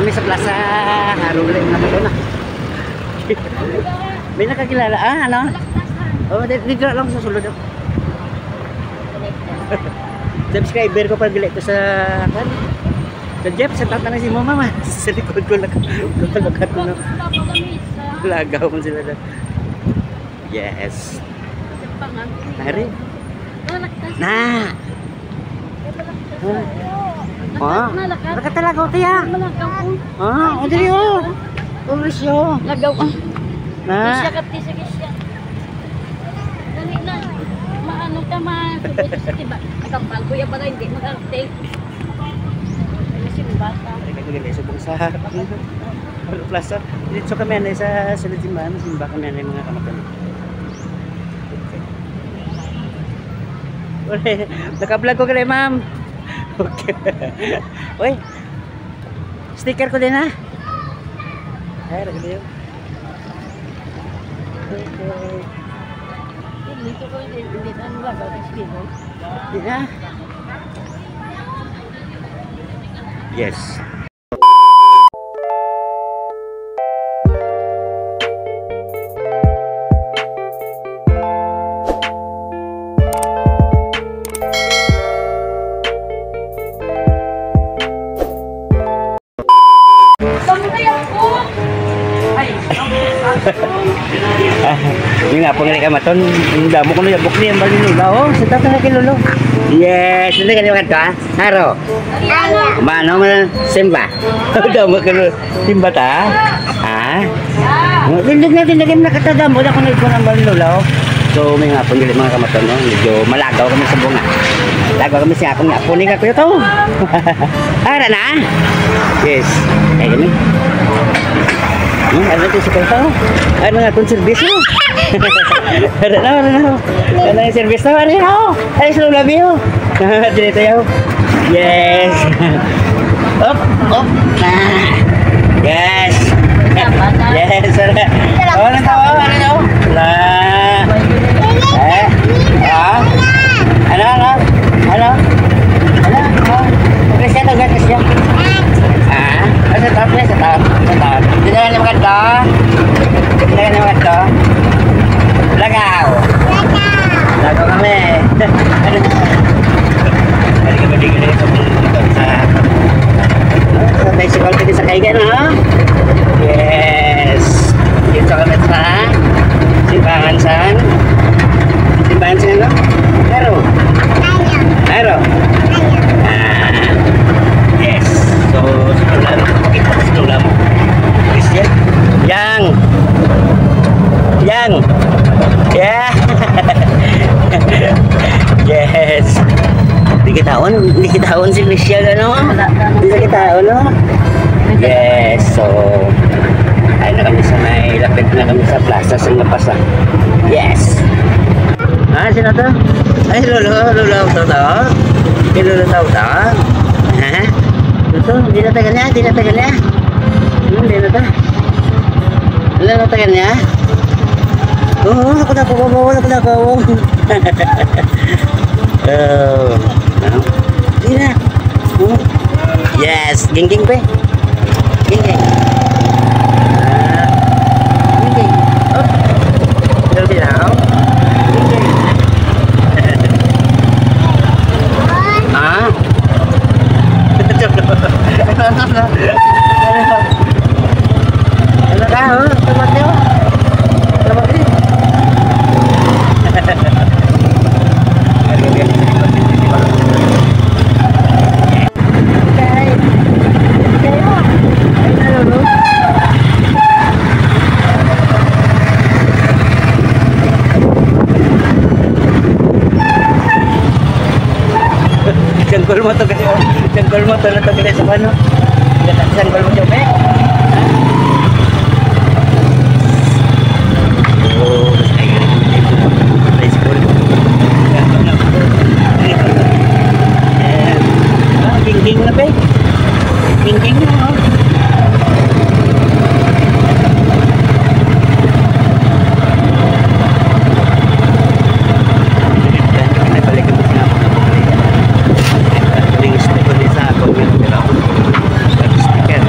kami sa plaza. Harulay na doon na. May nakakilala. Ano? Oh, dito lang sa sulod. Subscriber ko pag dili ko sa Jeff, sa tata na si mama. Sa likod ko lang. Lagat ko na. Lagaw mo sila doon. Yes. Hari. Na. Nakatalaga ko tiya. O dili o. Ulis yo. Lagaw ah. Na. Kisya kapti sa kisya. Dali na. Maano ka man. Diba? Nakampal ko yung bagay. Hindi mag-arte. Kasi yung bata. Nagkagulay sa bangsa. Plaza. Dito kami na sa sulod simbahan. Simba kami na yung mga kamatan. Naka-vlog ko kaya ma'am. Okay. Uy. Sticker ko din ha. Ay, nagkagulay yun. Okay. Dito ko hindi ano lagaw ng sticker. Di na. Yes. Yung nga po nga ka maton, yung damo ko na yung bukli ang balinula. Oh, sa tatang na kilolo. Yes, hindi ka niyo ka Haro. Mano man simba. Damo ko simba ta. Ha? Tindig natin lagi nakatadamo na ko na ikon ang balinula. So may nga po nila mga kamaton, no? Medyo malagaw kami sa bunga. Lagaw kami siya akong nga po ni ka kuya to. Ara na? Yes. Ay kami. Ano ito si Kaito? Ano nga itong servis mo? Ano yung servis mo? Ano yun? Ay, slow love you. Dito yun. Yes. Up, up. Yes. Yes. Ano ito? Ano ito? Wala. Ano? Ano? Ano? Ano? Krisya ito, Krisya. Sa top niya, sa top. Hindi na naman ito. Hindi na naman ito. Lagaw. Lagaw kami. Hindi ka ba digil ito sa bicycle pwede sa kaigan, no? Yes. Dito kami sa simbahan saan? Simbahan saan, no? Aero. Aero. Yes. So, sekolah kita sekolah mo. Christian. Yang. Yeah. Yes. Di kita taon si Christian ano? Di kita taon no? Yes. So, ay na kami sa may lapit na kami sa plaza sa Lapasa. Yes. Sino to? Ay, lolo to. Lolo to. Ha? Ito, hindi na tagal niya. Hindi na ta. Wala na tagal niya. Oo, ako na ko. Hindi na. Yes, ging pe. Ging. Ging. Oh. Dito na. Ano ka, oh? Tamat niyo. Tamat niyo. Sanggol mo to kasi sanggol mo to na to kasi sa ano sanggol mo jobe oh ay siguro ging na ba ging na sticker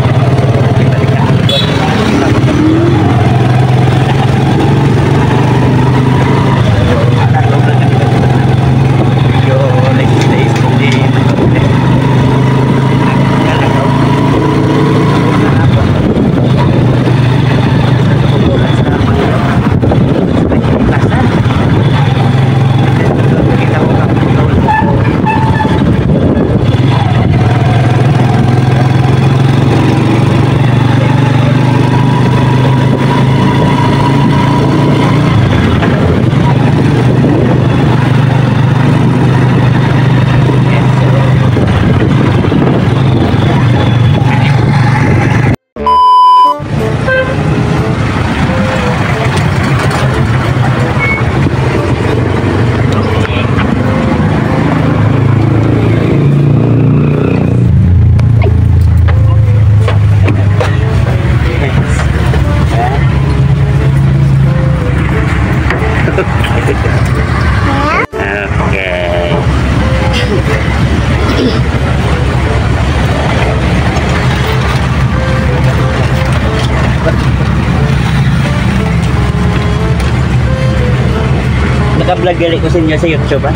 naka-vlog gali ko sa inyo sa YouTube, ha?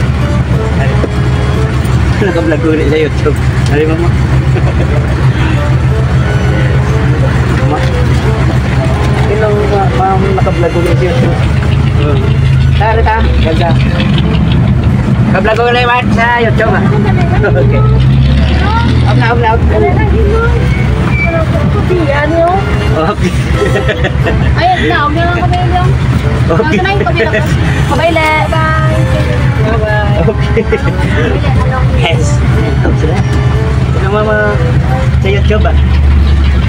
Naka-vlog ko gali sa YouTube. Ano mo mo? Ilang naka-vlog ko gali sa YouTube. Tara ta, ganda. Naka-vlog ko gali sa YouTube, ha? Okay. Out na. Okay. Ayun na, huwag na lang kami yung. Okay. Bye-bye, le. Bye. Okay. Yes. Ano mama sa YouTube, ah?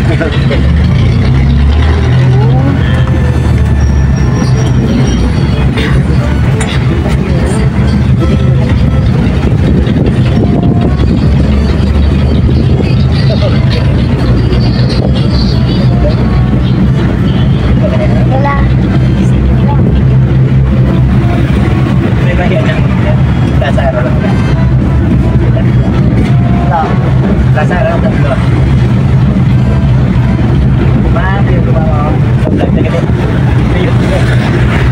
Okay. May bahaya na. Lasa araw lang. Lasa araw lang. Mami, yung gumawa ko. Vlog na ganit.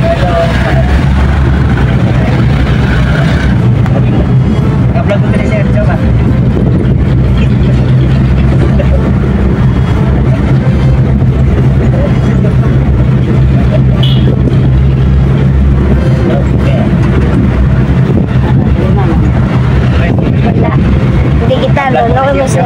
Hello. Naka-vlog ko ganit sa YouTube, ah. Hindi kita lolo mo siya.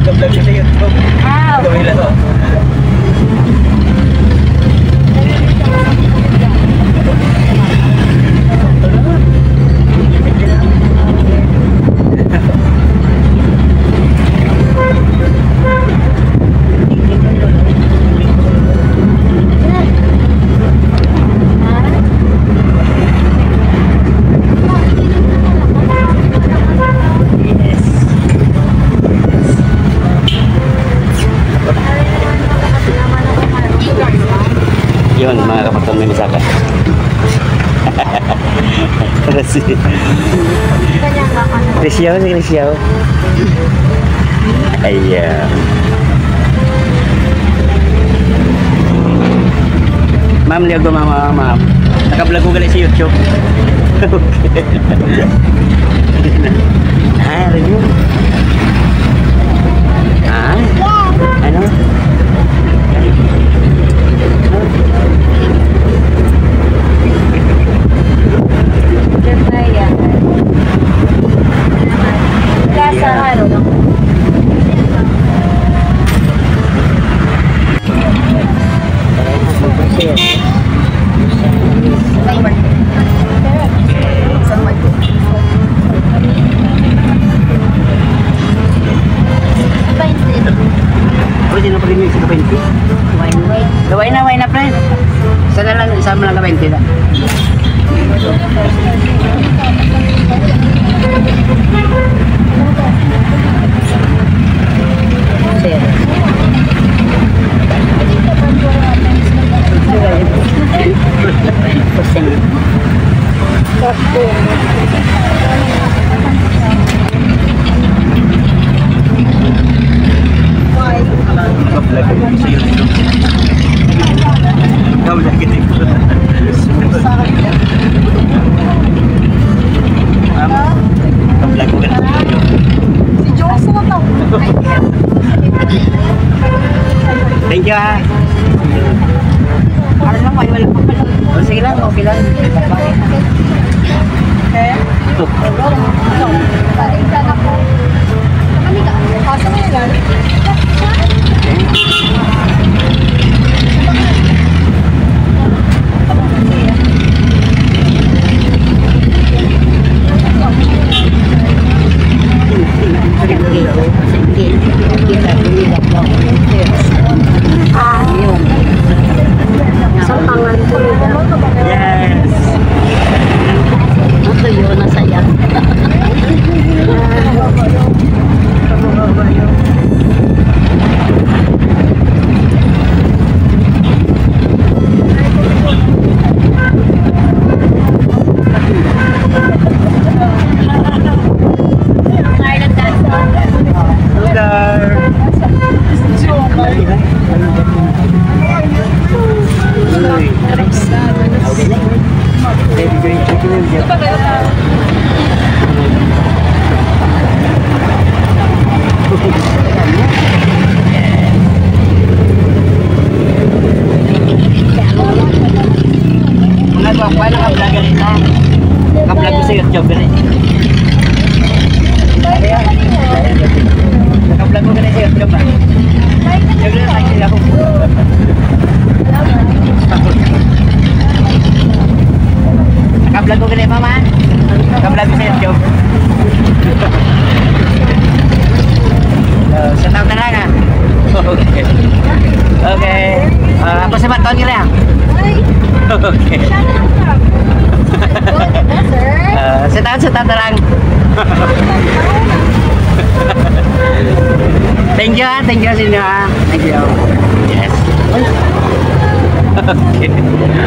Naka-vlog ko sa YouTube. Gawin lang, oh. Yun, mga kapatid may misaka. Risyaw, si Risyaw. Ayan. Ma'am, liyago ma'am. Naka-vlog ko gali sa YouTube. Okay. Review. Ano? Gawin na, friend. Sama lang ka 20 na. Thank you, ha. Ano lang, wala pa pala. Sige lang, okay lang. Okay. Yes. Ito yun, nasaya. Jeff. Mga gwapa na ka-vlog ganit ha. Ka-vlog ko sa YouTube ganit. Naka-vlog ko ganit sa YouTube ha. Yung lang lang sila ko. Naka-vlog ko ganit mama. Naka-vlog ko sa YouTube. Sa taon na lang ha. Okay. Okay. Apa sa baton nila? Okay. Sa taon na lang. Thank you ha. Thank you sa inyo ha. Thank you. Yes. Okay. Yes.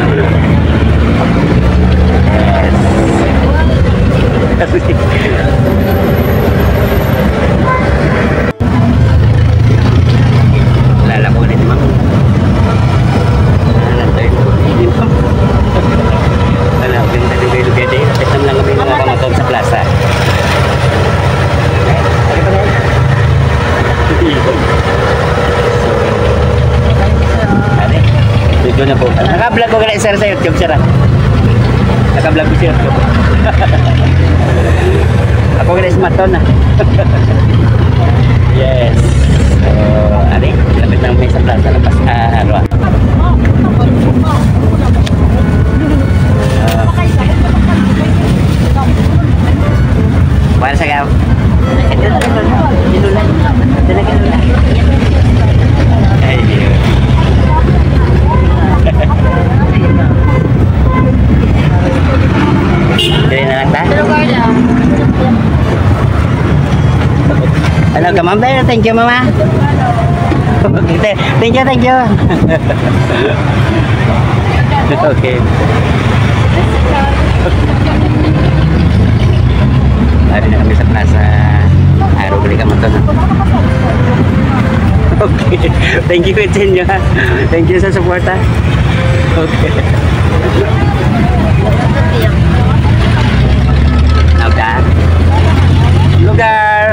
Lala ko ulit, ma'am. Nantoy ko. Wala, ganda din kayo lugar din. Pitam lang kami mga kamatog sa plaza. Ano ba yan? Ate, video na po. Naka-vlog ko ganit sir sa YouTube, sir. Naka-vlog ko sa YouTube. Ako ganit sa maton na. Yes. So, ari, lapit lang may sa plaza ng Pasarwa. Para sa gaw. Ito lang. Talaga lang. Ayun. Dili na lang ta? Ano ka ma'am? Thank you mama. Thank you. Okay. Lari na kami sa plaza. Araw balik ka maton. Okay. Thank you sa inyo. Thank you sa support ha. Okay. Lugar.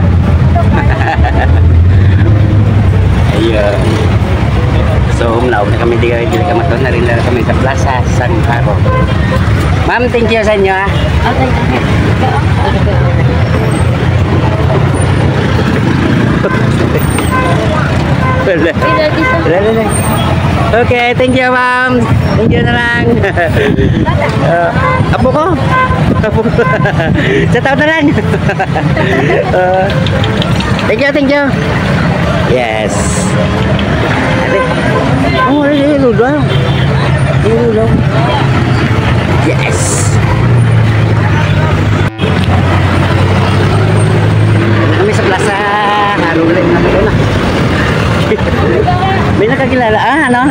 Ayun. So, umlaw na kami di ka maton na rin lang kami sa plaza San Caro. Ma'am, thank you sa inyo ha. Okay, thank you ma'am. Thank you na lang. Apo ko. Sa taon na lang. Thank you. Yes. Oh, ludo. Yes. Kami sa plaza. Harong lang na ito na. May nakakilala. Ano?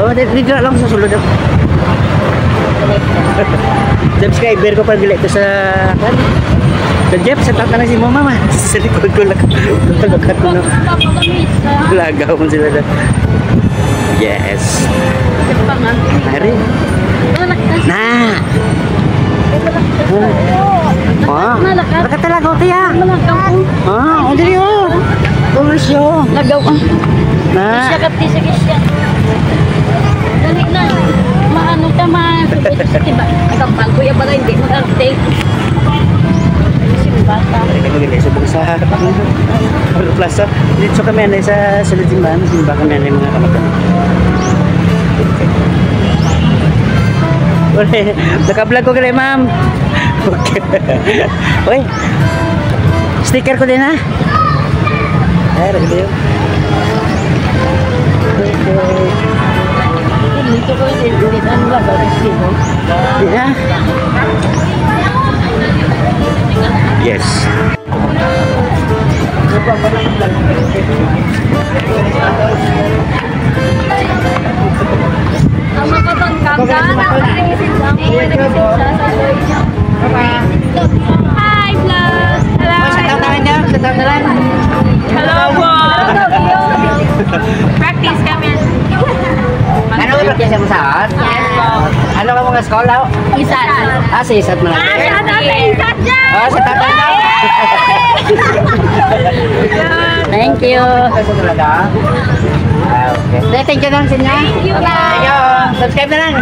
Oh, dito lang sa sulod. Subscriber ko pag ito sa Jeff, sa tatanang si mama. Sa likod ko lang. Talaga ko na. Lagaw mo sila na. Yes. Hari. Na. Oh, nakatalaga ko tiya. Oh, hindi yun. Tulis yun. Lagaw ka. Na. Isya kapti sa kisya. Dali na. Maano ka diba? Ikampal ko yung bagay, hindi mag-update. Simbata. Hindi ko gila subong sa plaza. Dito kami anay sa sulod simbahan. Simba kami anay mga kapatid. Uy, naka-vlog ko kaya ma'am. Okay. Uy, sticker ko din ha. Ay, ragdo yun. Dito ko yung ang lagaw ng sino. Yeah. Yes. Ang makapangkanggan, hi vlog! Hello! Hello po! Practice kami. practice mo sa at? Yes po. Ano ka mga skola? Isa. Si Isat mo lang. Isa dyan! Sa tatay na. Thank you. Kasi talaga. Okay. Thank you lang sa inyo. Thank you. Subscribe na lang.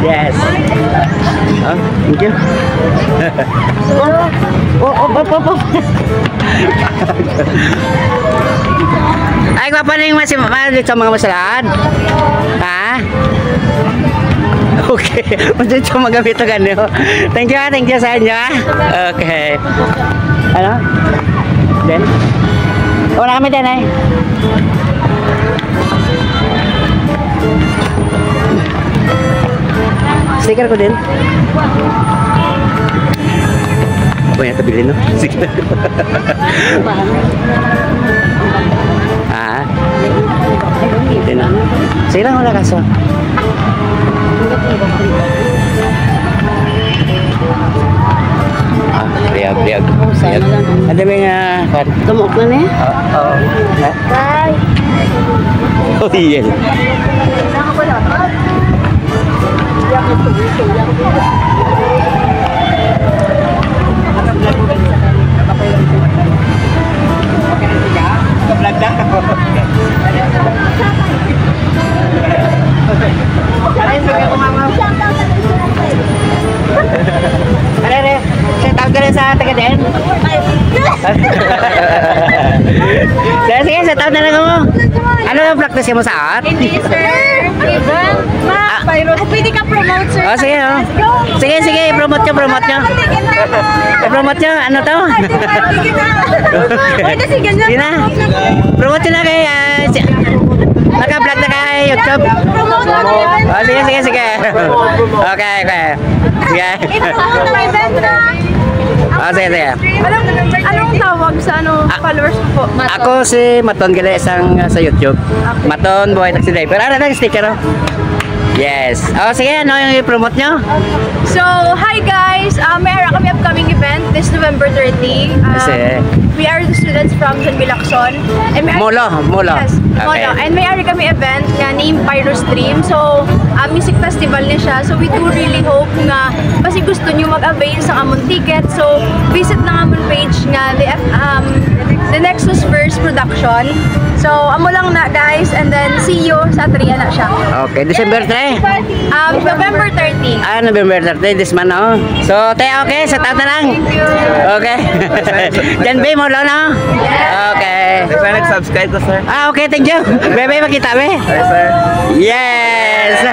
Yes. Thank you. Ay, pa na yung malit sa mga masalaan? Ha? Okay. Malit sa magamit na ganyo. Thank you sa inyo. Okay. Ano? Then? Wala kami din eh. Sticker ko din. Apa yang terbilin no? Sticker. Hindi na. Sige lang wala kaso. Liag. Ada ba nga? Tumok na niya? Oo. Bye. Oh, iya. Saya tahu kalian sa taga-den. Sige, saya tahu na lang mo. Ano yung practice mo sa art? Hindi, sir. Pwede ka promote, sir. Oh, sige, oh. Sige, promote nyo. Promote nyo, ano to? Pwede si ganyan. Sige na. Promote nyo na kay, naka-vlog na kay YouTube. Promote mo na event. Oh, sige. Okay. Sige. Event na. Oh, sige. Anong tawag sa followers po? Ako si Maton Gila, isang sa YouTube. Maton, buhay taxi driver. Ano na sticker, oh? Yes. Oh, sige, ano yung i-promote nyo? So, hi guys! Mayroon kami upcoming event this November 30. Kasi, We are the students from San Milacson. Molo. Yes, Okay. Molo. And mayroon kami event na named Pyro Stream. So, music festival niya siya. So, we do really hope na kasi gusto nyo mag-avail sa amon ticket. So, visit na amon page nga the Nexus First Production. So, amo lang na guys. And then, see you sa Atria na siya. Okay, December 3. November 30. November 30, this month, no? So, tayo, okay, sa taon na lang. Thank you. Okay. Jan B, mo lang, no? Okay. Sana nag-subscribe to, sir. Okay, thank you. Bebe, makita, be. Hi, sir. Yes!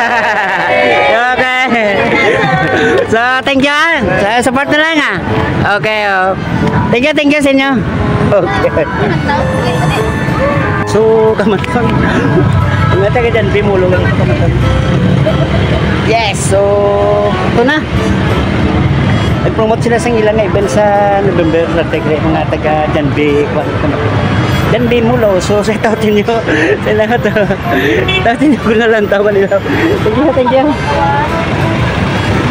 Okay. So, thank you, ah. So, support na lang, ah. Okay, oh. Thank you sa inyo. Okay. So, kamantan. Ang nga taga dyan, bimulong lang ito kamantan. Yes, so, ito na. Nag-promote sila sa ilang event sa November na mga taga Janbi. Janbi Mulo, so sa tautin nyo. Sa lahat, tautin nyo ko na lang tawa nila. Thank you.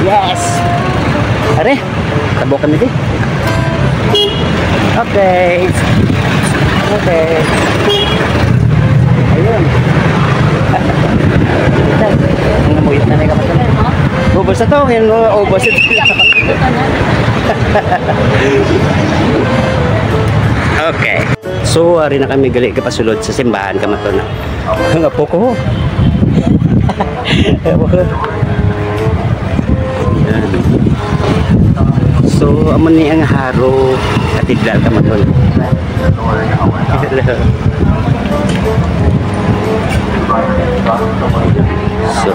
Yes. Are, tabo kami din. Okay. Ayun. Ang namuyot na na kapatid. Ubos na to. Ubos ito. Okay. So, ari na kami gali kapasulod sa simbahan kamato na. Ang apo ko. So, amo ni ang haro katedral kamato na. So,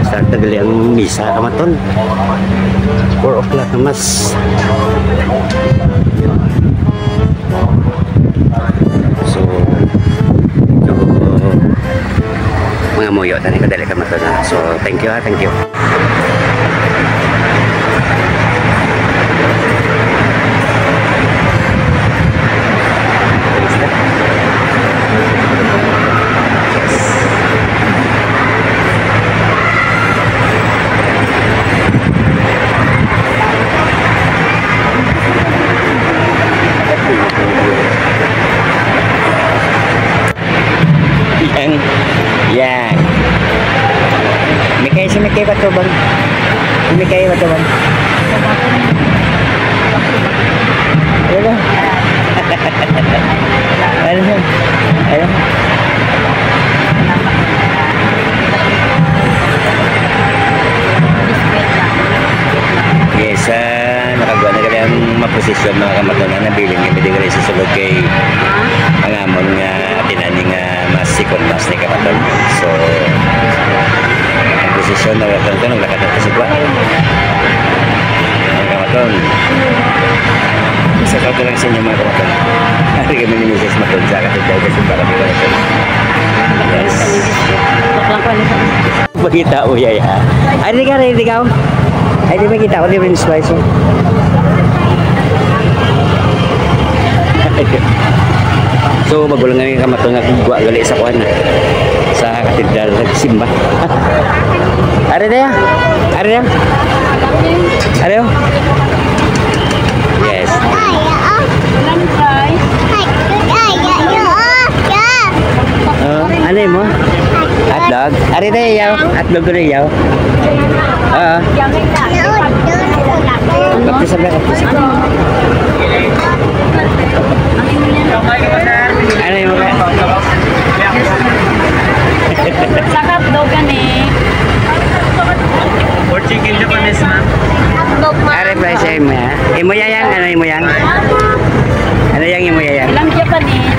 start na gali ang misa kamaton. 4 o'clock na mas. So, mga muyo na ni kadali kamaton na. So, thank you. may kayo batubang. May kayo batubang. Ano? Ano? Ano? Yes, nakagawa na kaya ang maposisyon mga kamatunan na bilin kami di kaya susulod kay ang amon nga tinani nga mas sikon mas ni kamaton. So, ang posisyon na wakon ko nung lakat ng kasugwa. Mga kamaton. Isa ka lang sa inyo mga kamaton. Hari kami ni Mrs. Maton sa katitay kasi para di kamaton. Yes. Pagkita o yaya. Ay, di ka. Ay, di ba kita ko, di ba yung spice mo? So, magulang nga yung kamato nga kugwa gali sa kuhan sa katedral nagsimba. Are na yan? Are na yan? Are yan? Yes. Ano yun mo? Hotdog? Are na yaw? Hotdog ko na yaw? Oo. Kapis sabi, kapis. Ano yung mga? Sakap daw gani. Or chicken Japanese na. Are ba siya mo ya? Imo yang? Ano imo yang? Ano yang imo yang? Ilang Japanese.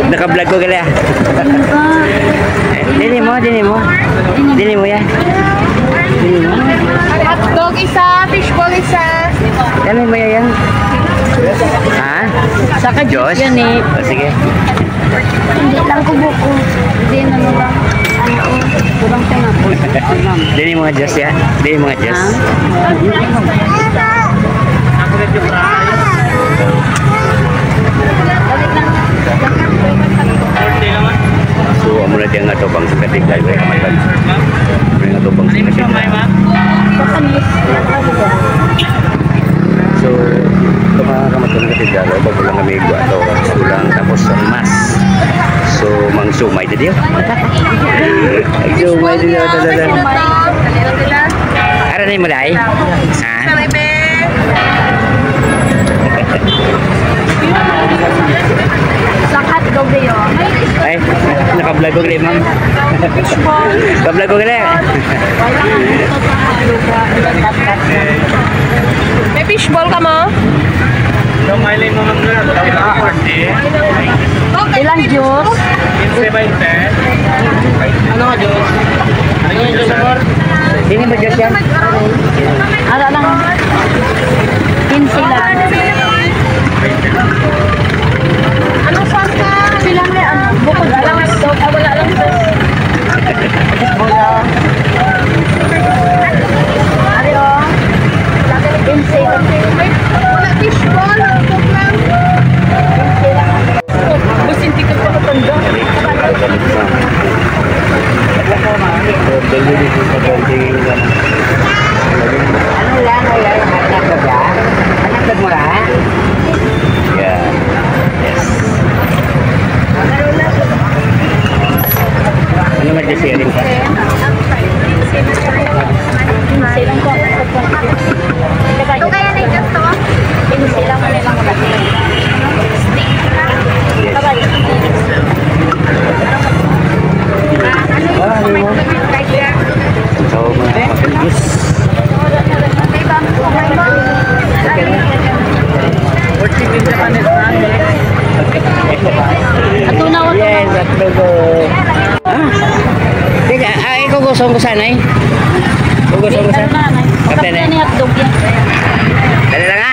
Naka-vlog ko gali ah. Dili mo ya. Dili mo. Hotdog isa, fishball isa. Ano mo yan? Ha? Saka Diyos? juice yan eh. O, sige. Hindi lang ko buko. Hindi na lang. Kurang tanga po. Dili mga Diyos ya. Dili mga Diyos. Ako rin yung fries. Orte naman. So, amo na diyang nga tobang sa katigay. Kaya kamatan. Amo na nga tobang Ano sa yung siya may katigay. ma? Japanese. So, ito mga kamatun ng katigay. Bago lang kami igwa ito. Sulang tapos mas. So, mang sumay din yun. Sumay din yun. Ara na yung mulay? Ha? Sa hotdog na yun. Ay, naka-vlog ko rin, ma'am. Naka-vlog ko rin. May fishball ka mo? Yung mailin mo mga ilang orte. Ilang juice? 15-20. Ano nga Diyos? Ano yung Diyos amor? Sino ba Diyos yan? Ara lang. 15 lang. Ano sauce ka? Sila may ano? Bukod lang. Wala lang ito. Ari o. 15 lang. Wala fishball, hotdog lang. 15 lang. Bus hindi ka pa matanda. Ano yan? Anak ka ba? Anak ka mo ha? Yeah. Yes. Ano mag-sharing ka? 15 lang po. Ito kaya na yung to? 15 lang mo nilang magkakita. So, mga kapatid, Or chicken Japanese na. Atunaw ito. yes, at logo. Teka, ay, kugusong ko sana eh. Kugusong ko sana. Kapten eh. Kapten hotdog yan. Dali lang ha.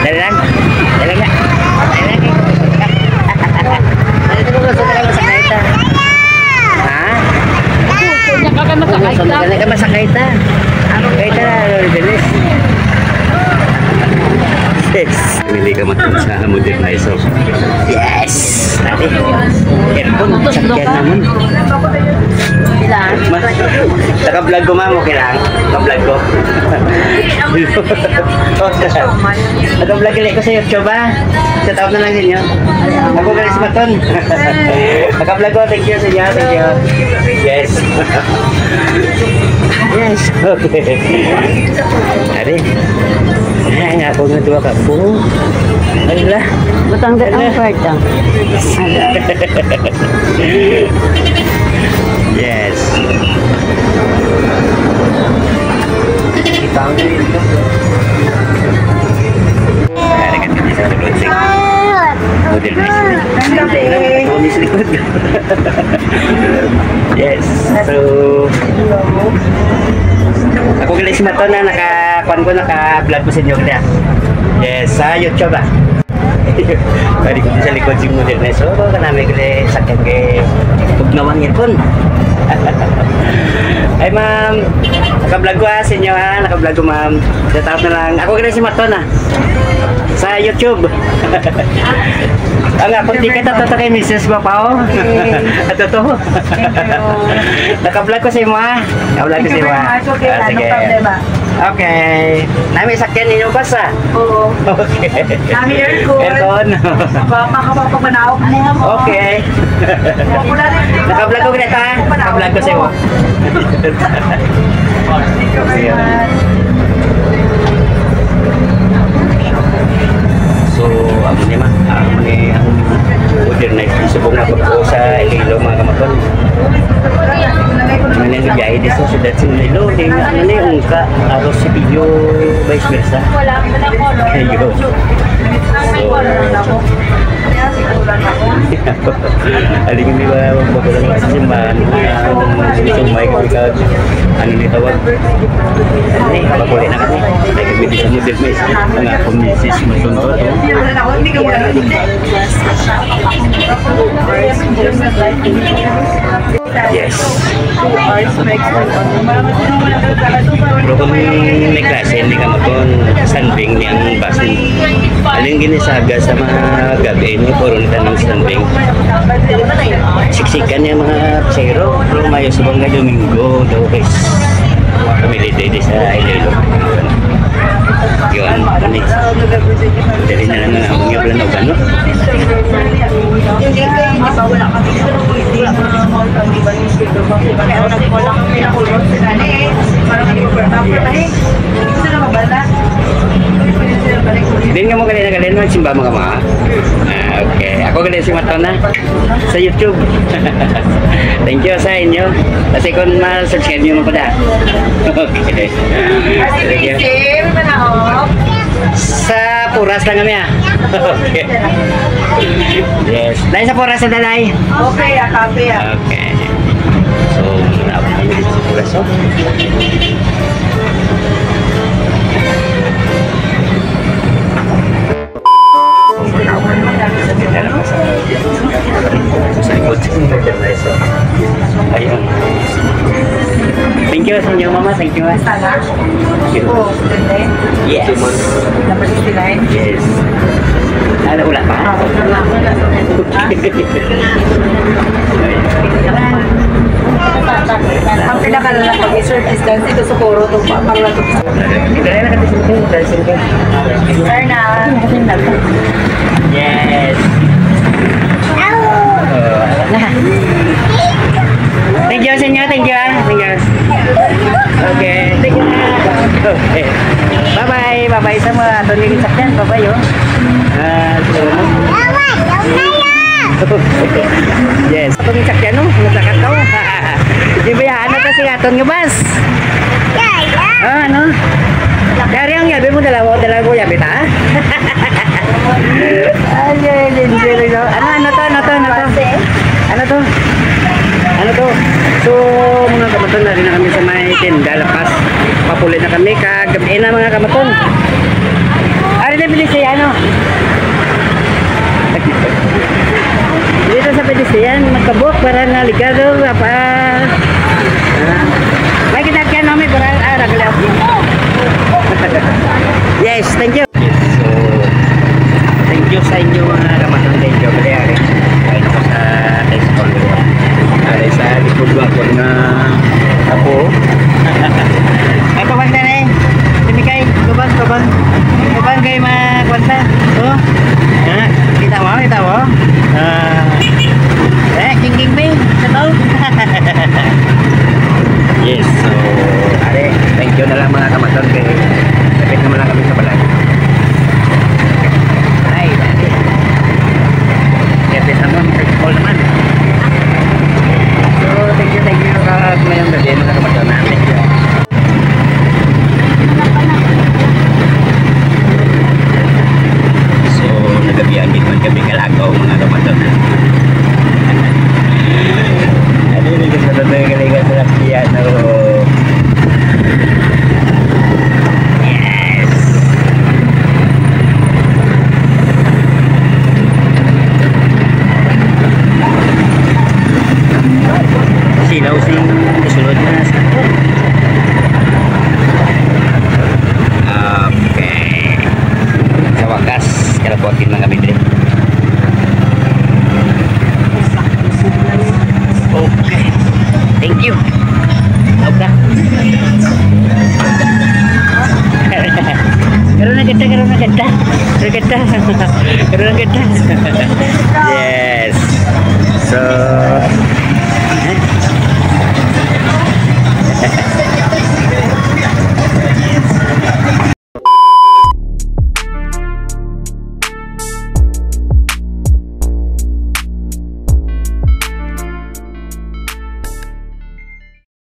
Dali lang. Dali lang. Dali lang. Dali kugusong ka lang sa kaita. Ha? Kanya ka kaya masakay Kugusong ka. ka lang sa kaita. Kaita na, Lord Delis. Yes. Pili ka matun sa modernizer. Yes! Dati. Aircon, sakyan naman. Ilan? Naka-vlog ko ma'am, okay lang. Naka-vlog ko. Naka-vlog ulit ko sa YouTube ha. Set out na lang ninyo. Ako galing si Maton. Naka-vlog ko, thank you sa inyo, thank you. Yes. Yes, okay. Ari. Ay, nga ako nga dua ka po. Ala. Matanggal ang kwarta. Yes. Ada kan di satu lonceng. Model ni sedikit. Yes. So ako galing si Maton na naka-vlog ko sa inyo kaya. Yes, sa YouTube ah. Tadi ko sa likod si model na so ka namin kaya sakyan kay tugnawang ipon. Ay ma'am, naka-vlog ko sa inyo ha, naka-vlog ko ma'am. Shout na lang. Ako galing si Maton ah. Sa YouTube. Ang akong ticket at ito kay Mrs. Bapao. At ito. Naka-vlog ko sa inyo ha. Naka-vlog ko sa inyo ha. Sige. Okay. Nami sakyan ninyo basa? Oo. Okay. Nami aircon. Aircon. Makapapagmanaw. Okay. Naka-vlog ko ganito ha. Naka-vlog ko sa inyo. So, ako ni ma, ako ni modernize subong na po sa Iloilo mga kamaton. Ano yung biyahe dito sa syudad sa Iloilo, ano yung ka-aros si Pio, vice versa. Wala ko. Ayun. Aling hindi ba magbagulang sa simbahan sumay kami ka ano ni tawag ay kapaguli na kami ay kami sa model may mga kumisis masunto to yes pero kung may klase hindi ka makon standing ni ang basin aling ginisaga sa mga gabi ni puro nita ng standing siksikan niya mga pasero pero mayo sa mga Domingo daw guys family day sa Iloilo yun kami dali na lang mga among yung lanog ano din nga mo galin magsimba mga mga okay ako galin si Maton na sa YouTube thank you sa inyo kasi kung ma-subscribe nyo mo pala okay thank you sa Puras lang kami okay yes dahil sa Puras na dalay Okay, kape ah. okay so ako kami dito sa Puras sa likod ayun thank you sa inyo mama thank you yes Number 69. yes ano ulat pa Ang pinakalalak pag-serve distance ito sa Puro to para to. Sir na. Yes. Thank you sa inyo, thank you. Thank you. Okay, thank you. Okay. Bye-bye, bye-bye sa mga tuloy sakyan, bye-bye oh. Yes. Tuloy sakyan no, nasakat daw. Di ba yan na kasi aton nga bas? Ano? Dari ang yabi mo dalawa ko yabi ta? Ano to? So, mga kamaton na rin na kami sa may tinda lapas. Papulit na kami kagabi na mga kamaton. Ari na bilis siya ano? Dito sa pedestrian magkabok para naligado apa? May kinakyan namin para araw. Yes, thank you. So, thank you sa inyo mga kamaton. Thank you. Kaya rin. Kahit sa high school. Sa likod ko ako na video na lang mga kamaton kay lapit naman lang kami sa balay. Ay, dali. Kaya naman, call naman. So, thank you ngayong gabi mga kamaton natin. So, nagabihan din man kami kalagaw mga kamaton. Ano yung nagkasalat na yung kaligan sa lakbiyan? Yes! Silaw sing kasunod na sa okay. Sa wakas, kalabuatin lang kami din. Okay. Thank you. Okay. Karoon na ganda. Yes. So,